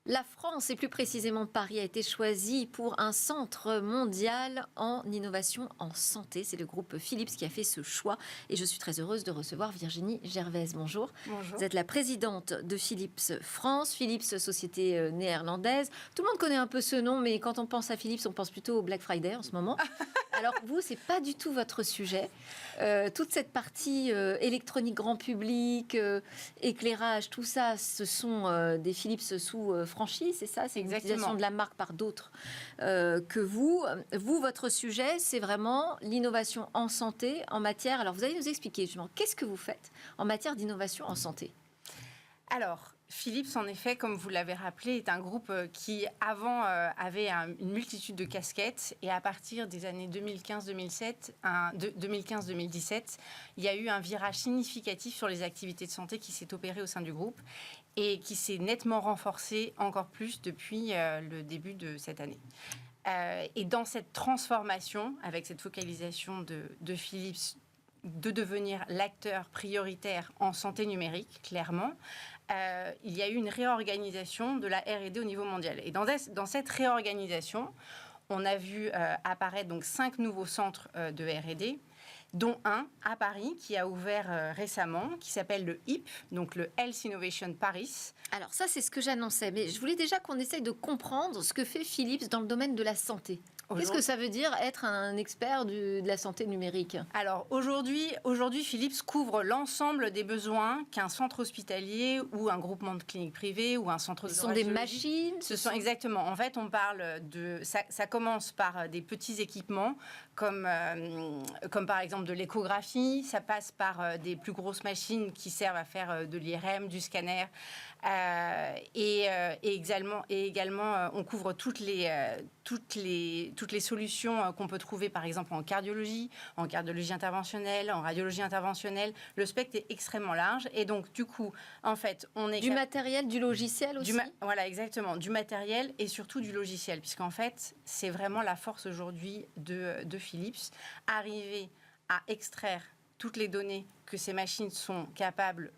La France, et plus précisément Paris, a été choisie pour un centre mondial en innovation en santé. C'est le groupe Philips qui a fait ce choix. Et je suis très heureuse de recevoir Virginie Gervaise. Bonjour. Bonjour. Vous êtes la présidente de Philips France. Philips, société néerlandaise. Tout le monde connaît un peu ce nom, mais quand on pense à Philips, on pense plutôt au Black Friday en ce moment. Alors vous, c'est pas du tout votre sujet. Toute cette partie électronique grand public, éclairage, tout ça, ce sont des Philips sous franchise, c'est ça? C'est une utilisation de la marque par d'autres que vous. Vous, votre sujet, c'est vraiment l'innovation en santé, en matière... Alors vous allez nous expliquer justement, qu'est-ce que vous faites en matière d'innovation en santé? Alors, Philips, en effet, comme vous l'avez rappelé, est un groupe qui, avant, avait une multitude de casquettes. Et à partir des années 2015-2017, il y a eu un virage significatif sur les activités de santé qui s'est opéré au sein du groupe et qui s'est nettement renforcé encore plus depuis le début de cette année. Et dans cette transformation, avec cette focalisation de Philips, de devenir l'acteur prioritaire en santé numérique, clairement, il y a eu une réorganisation de la R&D au niveau mondial. Et dans cette réorganisation, on a vu apparaître donc 5 nouveaux centres de R&D, dont un à Paris qui a ouvert récemment, qui s'appelle le HIP, donc le Health Innovation Paris. Alors ça, c'est ce que j'annonçais, mais je voulais déjà qu'on essaye de comprendre ce que fait Philips dans le domaine de la santé. Qu'est-ce que ça veut dire être un expert de la santé numérique? Alors aujourd'hui, Philips couvre l'ensemble des besoins qu'un centre hospitalier ou un groupement de cliniques privées ou un centre de radiologie... Ce sont des machines? Ce sont exactement. En fait, on parle de... Ça commence par des petits équipements comme par exemple de l'échographie. Ça passe par des plus grosses machines qui servent à faire de l'IRM, du scanner. Et également, on couvre toutes les solutions qu'on peut trouver, par exemple, en cardiologie interventionnelle, en radiologie interventionnelle. Le spectre est extrêmement large. Et donc, du coup, en fait, on est... Du matériel, du logiciel aussi? Voilà, exactement. Du matériel et surtout du logiciel. Puisqu'en fait, c'est vraiment la force aujourd'hui de Philips. Arriver à extraire toutes les données que ces machines sont capables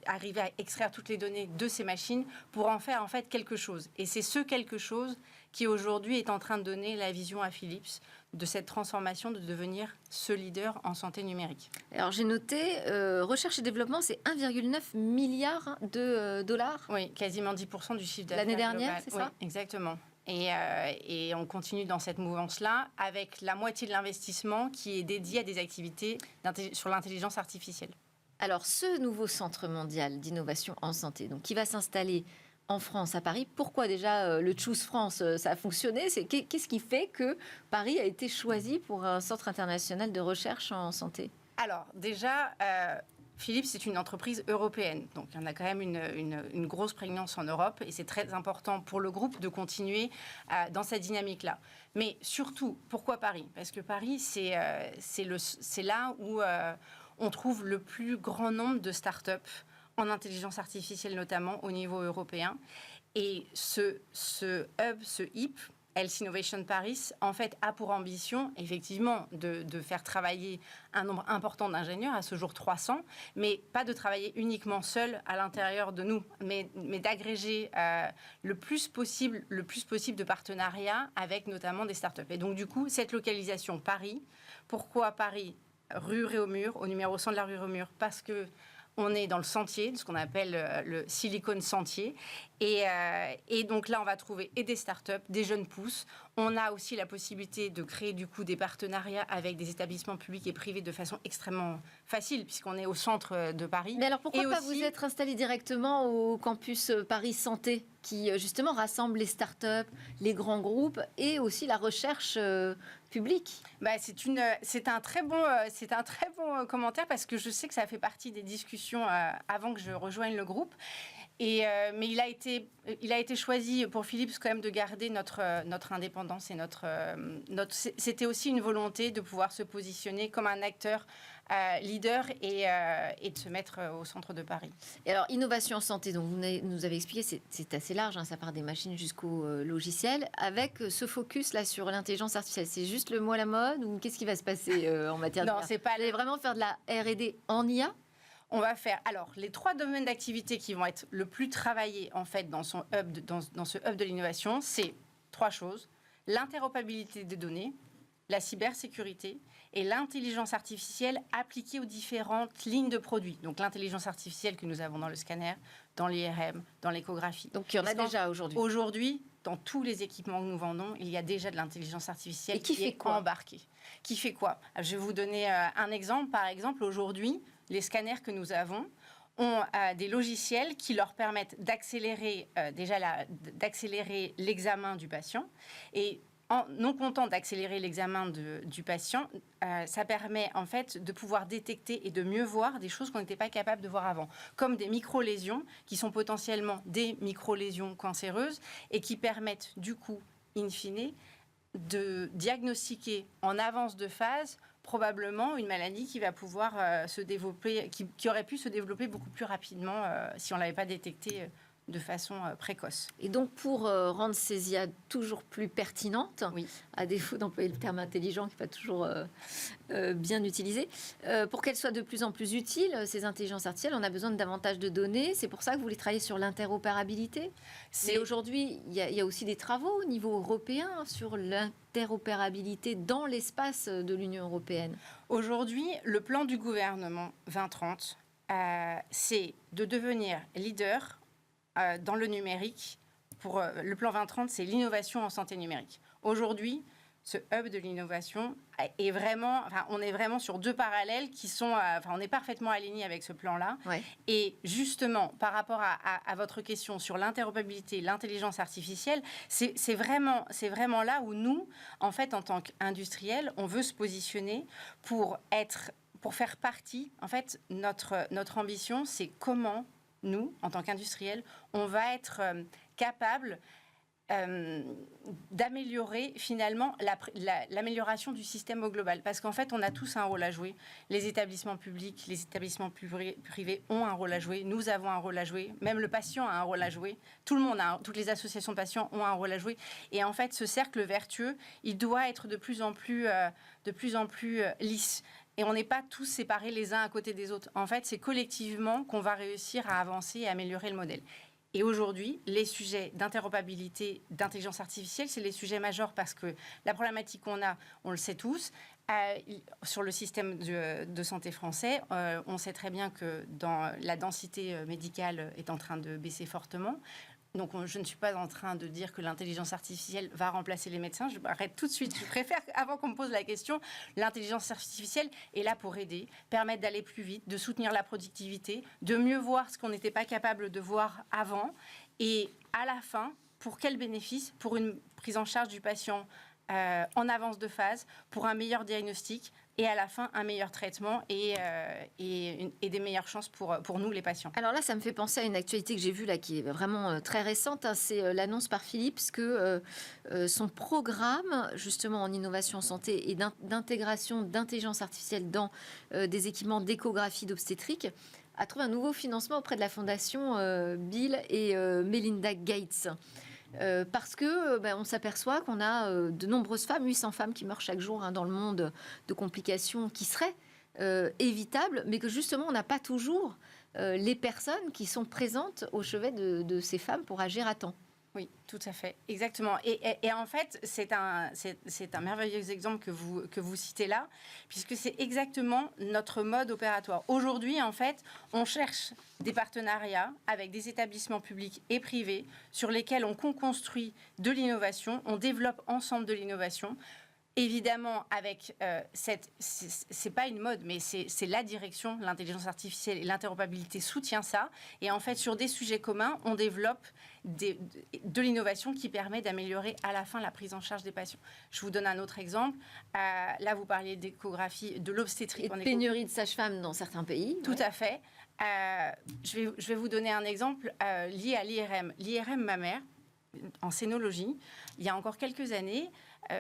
arriver à extraire toutes les données de ces machines pour en faire en fait quelque chose. Et c'est ce quelque chose qui aujourd'hui est en train de donner la vision à Philips de cette transformation de devenir ce leader en santé numérique. Alors j'ai noté, recherche et développement, c'est 1,9 milliard de dollars. Oui, quasiment 10% du chiffre d'affaires l'année dernière, global. C'est ça? Oui, exactement. Et on continue dans cette mouvance-là avec la moitié de l'investissement qui est dédié à des activités sur l'intelligence artificielle. Alors, ce nouveau centre mondial d'innovation en santé, donc, qui va s'installer en France, à Paris, pourquoi déjà le Choose France, ça a fonctionné? Qu'est-ce qui fait que Paris a été choisi pour un centre international de recherche en santé? Alors, déjà... Philips, c'est une entreprise européenne, donc il y en a quand même une grosse prégnance en Europe et c'est très important pour le groupe de continuer dans cette dynamique-là. Mais surtout, pourquoi Paris? Parce que Paris, c'est là où on trouve le plus grand nombre de start-up en intelligence artificielle notamment au niveau européen. Et ce hub, ce HIP, Health Innovation Paris, en fait, a pour ambition, effectivement, de faire travailler un nombre important d'ingénieurs, à ce jour 300, mais pas de travailler uniquement seul à l'intérieur de nous, mais d'agréger le plus possible de partenariats avec notamment des startups. Et donc, du coup, cette localisation Paris, pourquoi Paris, rue Réaumur, au numéro 100 de la rue Réaumur? Parce que on est dans le sentier, ce qu'on appelle le Silicon Sentier. Et donc là, on va trouver et des startups, des jeunes pousses. On a aussi la possibilité de créer du coup des partenariats avec des établissements publics et privés de façon extrêmement facile, puisqu'on est au centre de Paris. Mais alors pourquoi pas vous être installé directement au campus Paris Santé, qui justement rassemble les startups, les grands groupes et aussi la recherche publique? C'est un très bon commentaire parce que je sais que ça fait partie des discussions avant que je rejoigne le groupe. Mais il a été choisi pour Philips quand même de garder notre indépendance et c'était aussi une volonté de pouvoir se positionner comme un acteur leader et de se mettre au centre de Paris. Et alors, innovation en santé, donc vous nous avez expliqué, c'est assez large, hein, ça part des machines jusqu'au logiciel, avec ce focus là sur l'intelligence artificielle. C'est juste le mot à la mode ou qu'est-ce qui va se passer en matière de... Non, c'est pas... Vous allez vraiment faire de la R&D en IA? on va faire alors les 3 domaines d'activité qui vont être le plus travaillés en fait dans ce hub de l'innovation, c'est 3 choses: l'interopérabilité des données, la cybersécurité et l'intelligence artificielle appliquée aux différentes lignes de produits. Donc l'intelligence artificielle que nous avons dans le scanner, dans l'IRM, dans l'échographie. Donc il y en a déjà aujourd'hui. Aujourd'hui, dans tous les équipements que nous vendons, il y a déjà de l'intelligence artificielle qui est embarquée. Qui fait quoi? Je vais vous donner un exemple. Par exemple, aujourd'hui, les scanners que nous avons ont des logiciels qui leur permettent d'accélérer d'accélérer l'examen du patient. Et non content d'accélérer l'examen du patient, ça permet en fait de pouvoir détecter et de mieux voir des choses qu'on n'était pas capable de voir avant, comme des micro-lésions qui sont potentiellement des micro-lésions cancéreuses et qui permettent du coup, in fine, de diagnostiquer en avance de phase probablement une maladie qui va pouvoir se développer, qui aurait pu se développer beaucoup plus rapidement si on ne l'avait pas détectée de façon précoce. Et donc, pour rendre ces IA toujours plus pertinentes, oui, à défaut d'employer le terme intelligent qui n'est pas toujours bien utilisé, pour qu'elles soient de plus en plus utiles, ces intelligences artificielles, on a besoin de davantage de données. C'est pour ça que vous voulez travailler sur l'interopérabilité. Mais aujourd'hui, il y a aussi des travaux au niveau européen sur l'interopérabilité dans l'espace de l'Union européenne. Aujourd'hui, le plan du gouvernement 2030, c'est de devenir leader dans le numérique. Pour le plan 2030, c'est l'innovation en santé numérique. Aujourd'hui, ce hub de l'innovation est vraiment, on est vraiment sur 2 parallèles qui sont, on est parfaitement alignés avec ce plan-là. Ouais. Et justement, par rapport à votre question sur l'interopérabilité, l'intelligence artificielle, c'est vraiment là où nous, en fait, en tant qu'industriels, on veut se positionner pour faire partie. En fait, notre ambition, c'est comment nous, en tant qu'industriels, on va être capable d'améliorer finalement l'amélioration du système au global. Parce qu'en fait, on a tous un rôle à jouer. Les établissements publics, les établissements privés ont un rôle à jouer. Nous avons un rôle à jouer. Même le patient a un rôle à jouer. Tout le monde toutes les associations de patients ont un rôle à jouer. Et en fait, ce cercle vertueux, il doit être de plus en plus lisse. Et on n'est pas tous séparés les uns à côté des autres. En fait, c'est collectivement qu'on va réussir à avancer et à améliorer le modèle. Et aujourd'hui, les sujets d'interopérabilité, d'intelligence artificielle, c'est les sujets majeurs parce que la problématique qu'on a, on le sait tous, sur le système de santé français, on sait très bien que la densité médicale est en train de baisser fortement. Donc, je ne suis pas en train de dire que l'intelligence artificielle va remplacer les médecins. Je m'arrête tout de suite. Je préfère, avant qu'on me pose la question, l'intelligence artificielle est là pour aider, permettre d'aller plus vite, de soutenir la productivité, de mieux voir ce qu'on n'était pas capable de voir avant. Et à la fin, pour quel bénéfice? Pour une prise en charge du patient en avance de phase, pour un meilleur diagnostic et à la fin un meilleur traitement et des meilleures chances pour nous les patients. Alors là, ça me fait penser à une actualité que j'ai vue là qui est vraiment très récente. C'est l'annonce par Philips que son programme justement en innovation en santé et d'intégration d'intelligence artificielle dans des équipements d'échographie d'obstétrique a trouvé un nouveau financement auprès de la fondation Bill et Melinda Gates. Parce que on s'aperçoit qu'on a de nombreuses femmes, 800 femmes qui meurent chaque jour dans le monde de complications qui seraient évitables, mais que justement on n'a pas toujours les personnes qui sont présentes au chevet de ces femmes pour agir à temps. Oui, tout à fait, exactement. Et en fait, c'est un merveilleux exemple que vous citez là, puisque c'est exactement notre mode opératoire. Aujourd'hui, en fait, on cherche des partenariats avec des établissements publics et privés sur lesquels on construit de l'innovation, on développe ensemble de l'innovation. Évidemment, avec c'est pas une mode, mais c'est la direction, l'intelligence artificielle et l'interopérabilité soutient ça. Et en fait, sur des sujets communs, on développe de l'innovation qui permet d'améliorer à la fin la prise en charge des patients. Je vous donne un autre exemple. Là, vous parliez d'échographie, de l'obstétrique. Et de pénurie de sages-femmes dans certains pays. Tout à fait. Je vais vous donner un exemple lié à l'IRM. L'IRM mammaire, en scénologie, il y a encore quelques années,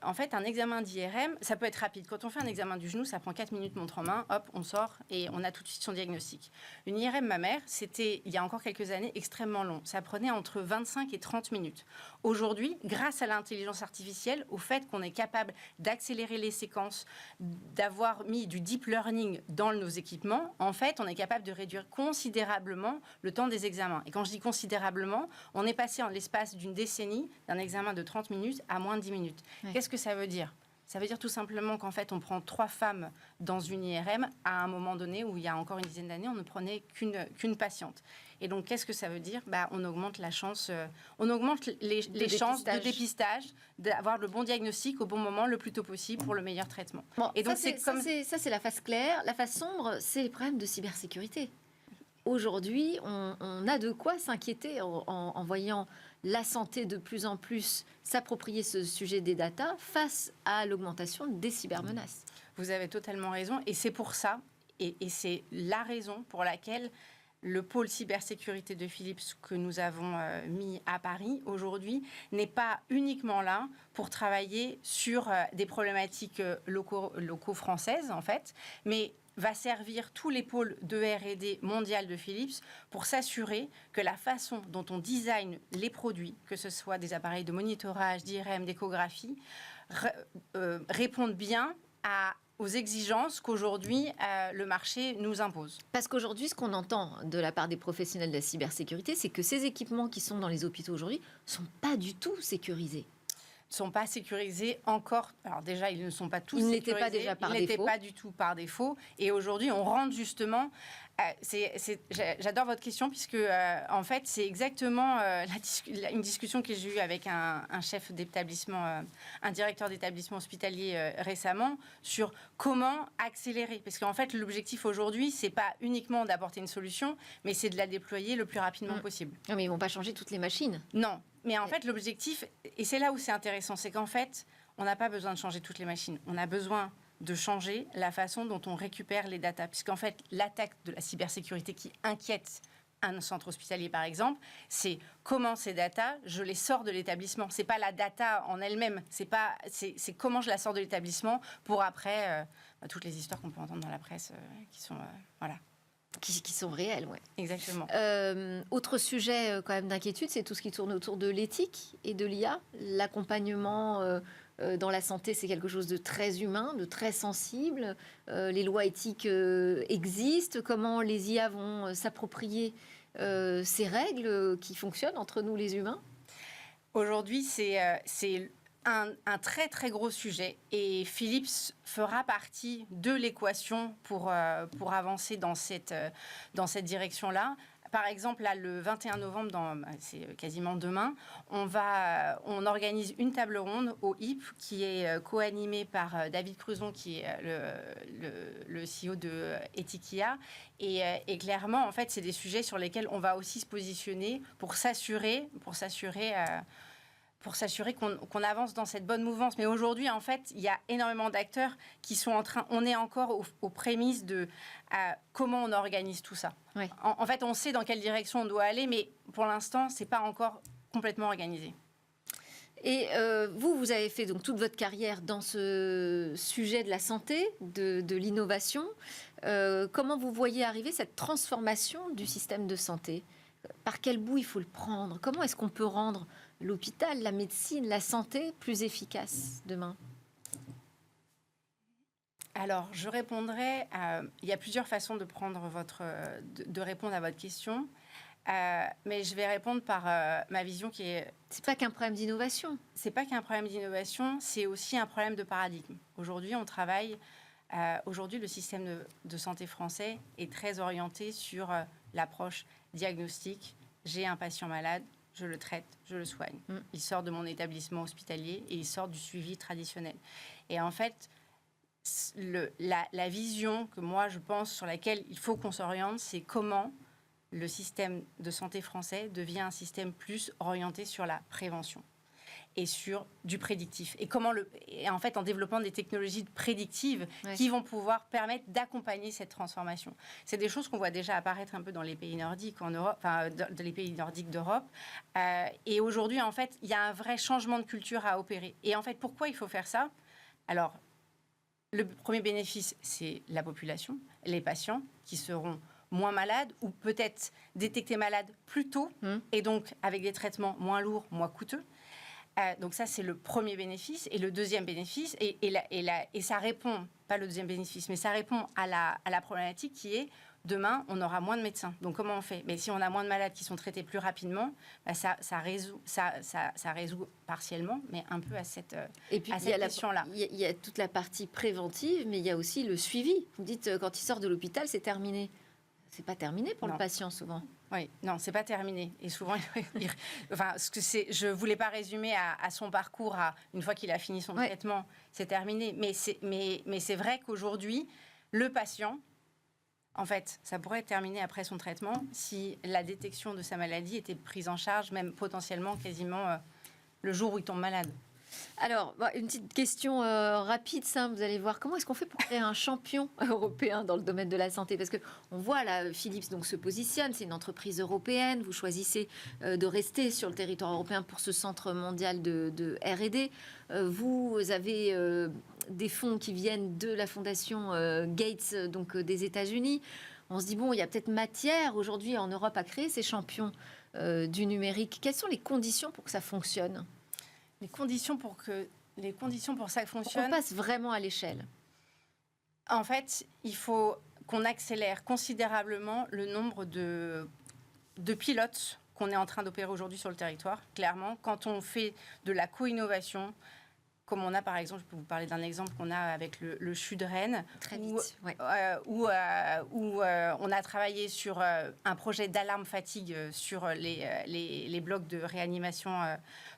en fait, un examen d'IRM, ça peut être rapide. Quand on fait un examen du genou, ça prend 4 minutes, montre en main, hop, on sort et on a tout de suite son diagnostic. Une IRM mammaire, c'était, il y a encore quelques années, extrêmement long. Ça prenait entre 25 et 30 minutes. Aujourd'hui, grâce à l'intelligence artificielle, au fait qu'on est capable d'accélérer les séquences, d'avoir mis du deep learning dans nos équipements, en fait, on est capable de réduire considérablement le temps des examens. Et quand je dis considérablement, on est passé en l'espace d'une décennie d'un examen de 30 minutes à moins de 10 minutes. Ouais. Qu'est-ce que ça veut dire ? Ça veut dire tout simplement qu'en fait, on prend 3 femmes dans une IRM à un moment donné où il y a encore une dizaine d'années, on ne prenait qu'une patiente. Et donc, qu'est-ce que ça veut dire ? On augmente la chance, on augmente les chances de dépistage, d'avoir le bon diagnostic au bon moment, le plus tôt possible pour le meilleur traitement. Bon, et donc, ça, c'est la face claire. La face sombre, c'est les problèmes de cybersécurité. Aujourd'hui, on a de quoi s'inquiéter en voyant la santé de plus en plus s'approprier ce sujet des data face à l'augmentation des cybermenaces. Vous avez totalement raison. Et c'est pour ça, et c'est la raison pour laquelle le pôle cybersécurité de Philips que nous avons mis à Paris aujourd'hui n'est pas uniquement là pour travailler sur des problématiques locaux françaises, en fait, mais va servir tous les pôles de R&D mondial de Philips pour s'assurer que la façon dont on design les produits, que ce soit des appareils de monitorage, d'IRM, d'échographie, répondent bien aux exigences qu'aujourd'hui le marché nous impose. Parce qu'aujourd'hui, ce qu'on entend de la part des professionnels de la cybersécurité, c'est que ces équipements qui sont dans les hôpitaux aujourd'hui ne sont pas du tout sécurisés. Ne sont pas sécurisés encore. Alors déjà, ils ne sont pas tous sécurisés. Ils n'étaient pas déjà par défaut. Ils n'étaient pas du tout par défaut. Et aujourd'hui, on rentre justement... j'adore votre question puisque, en fait, c'est exactement une discussion que j'ai eue avec un chef d'établissement, un directeur d'établissement hospitalier récemment sur comment accélérer. Parce qu'en fait, l'objectif aujourd'hui, c'est pas uniquement d'apporter une solution, mais c'est de la déployer le plus rapidement possible. Non, mais ils vont pas changer toutes les machines. Non. Mais en fait, l'objectif, et c'est là où c'est intéressant, c'est qu'en fait, on n'a pas besoin de changer toutes les machines. On a besoin de changer la façon dont on récupère les datas. Puisqu'en fait, l'attaque de la cybersécurité qui inquiète un centre hospitalier, par exemple, c'est comment ces datas, je les sors de l'établissement. C'est pas la data en elle-même, c'est comment je la sors de l'établissement pour après toutes les histoires qu'on peut entendre dans la presse qui sont... voilà. Qui sont réels, oui. Exactement. Autre sujet quand même d'inquiétude, c'est tout ce qui tourne autour de l'éthique et de l'IA. L'accompagnement dans la santé, c'est quelque chose de très humain, de très sensible. Les lois éthiques existent. Comment les IA vont s'approprier ces règles qui fonctionnent entre nous les humains ? Aujourd'hui, c'est un très très gros sujet et Philips fera partie de l'équation pour avancer dans cette direction-là. Par exemple, là, le 21 novembre, c'est quasiment demain, on organise une table ronde au HIP qui est co-animée par David Cruzon, qui est le CEO de Ethikia. Et clairement, en fait, c'est des sujets sur lesquels on va aussi se positionner pour s'assurer qu'on avance dans cette bonne mouvance. Mais aujourd'hui, en fait, il y a énormément d'acteurs qui sont on est encore aux prémices de comment on organise tout ça. Oui. En fait, on sait dans quelle direction on doit aller, mais pour l'instant, c'est pas encore complètement organisé. Et vous avez fait donc toute votre carrière dans ce sujet de la santé, de l'innovation. Comment vous voyez arriver cette transformation du système de santé ? Par quel bout il faut le prendre ? Comment est-ce qu'on peut rendre l'hôpital, la médecine, la santé plus efficace demain ? Alors, je répondrai. Il y a plusieurs façons de répondre à votre question. Mais je vais répondre par ma vision qui est... C'est pas qu'un problème d'innovation. C'est pas qu'un problème d'innovation, c'est aussi un problème de paradigme. Aujourd'hui, on travaille... aujourd'hui, le système de santé français est très orienté sur l'approche diagnostique. J'ai un patient malade, je le traite, je le soigne. Il sort de mon établissement hospitalier et il sort du suivi traditionnel. Et en fait, la vision que moi, je pense, sur laquelle il faut qu'on s'oriente, c'est comment le système de santé français devient un système plus orienté sur la prévention. et sur du prédictif. Et en fait, en développant des technologies prédictives qui vont pouvoir permettre d'accompagner cette transformation. C'est des choses qu'on voit déjà apparaître un peu dans les pays nordiques en Europe, enfin, dans les pays nordiques d'Europe. Et aujourd'hui, en fait, il y a un vrai changement de culture à opérer. Et en fait, pourquoi il faut faire ça? Alors, le premier bénéfice, c'est la population, les patients qui seront moins malades ou peut-être détectés malades plus tôt et donc avec des traitements moins lourds, moins coûteux. Donc ça, c'est le premier bénéfice. Et le deuxième bénéfice, et ça répond, pas le deuxième bénéfice, mais ça répond à la problématique qui est demain, on aura moins de médecins. Donc comment on fait? Mais si on a moins de malades qui sont traités plus rapidement, ça résout partiellement, mais un peu à cette question-là. Il y a toute la partie préventive, mais il y a aussi le suivi. Vous dites, quand il sort de l'hôpital, c'est terminé. C'est pas terminé pour le patient, souvent. Oui, non, c'est pas terminé. Et souvent, je voulais pas résumer à son parcours, une fois qu'il a fini son traitement, c'est terminé. Mais c'est vrai qu'aujourd'hui, le patient, en fait, ça pourrait être terminé après son traitement si la détection de sa maladie était prise en charge, même potentiellement quasiment le jour où il tombe malade. Alors, une petite question rapide, simple. Vous allez voir, comment est-ce qu'on fait pour créer un champion européen dans le domaine de la santé? Parce qu'on voit là, Philips donc, se positionne, c'est une entreprise européenne. Vous choisissez de rester sur le territoire européen pour ce centre mondial de R&D. Vous avez des fonds qui viennent de la fondation Gates, donc des États-Unis. On se dit, bon, il y a peut-être matière aujourd'hui en Europe à créer ces champions du numérique. Quelles sont les conditions pour que ça fonctionne? Les conditions pour que ça fonctionne. On passe vraiment à l'échelle. En fait, il faut qu'on accélère considérablement le nombre de pilotes qu'on est en train d'opérer aujourd'hui sur le territoire. Clairement, quand on fait de la co-innovation, comme on a par exemple, je peux vous parler d'un exemple qu'on a avec le CHU de Rennes, où on a travaillé sur un projet d'alarme fatigue sur les blocs de réanimation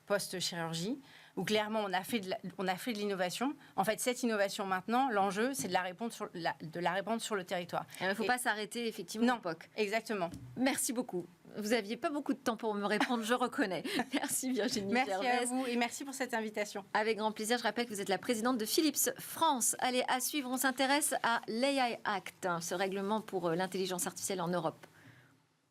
post-chirurgie, où clairement on a fait de l'innovation. En fait, cette innovation maintenant, l'enjeu, c'est de la répandre sur le territoire. Il ne faut pas s'arrêter effectivement au POC. Exactement. Merci beaucoup. Vous n'aviez pas beaucoup de temps pour me répondre, je reconnais. Merci Virginie Merci Gervais. à vous et merci pour cette invitation. Avec grand plaisir. Je rappelle que vous êtes la présidente de Philips France. Allez, à suivre, on s'intéresse à l'AI Act, ce règlement pour l'intelligence artificielle en Europe.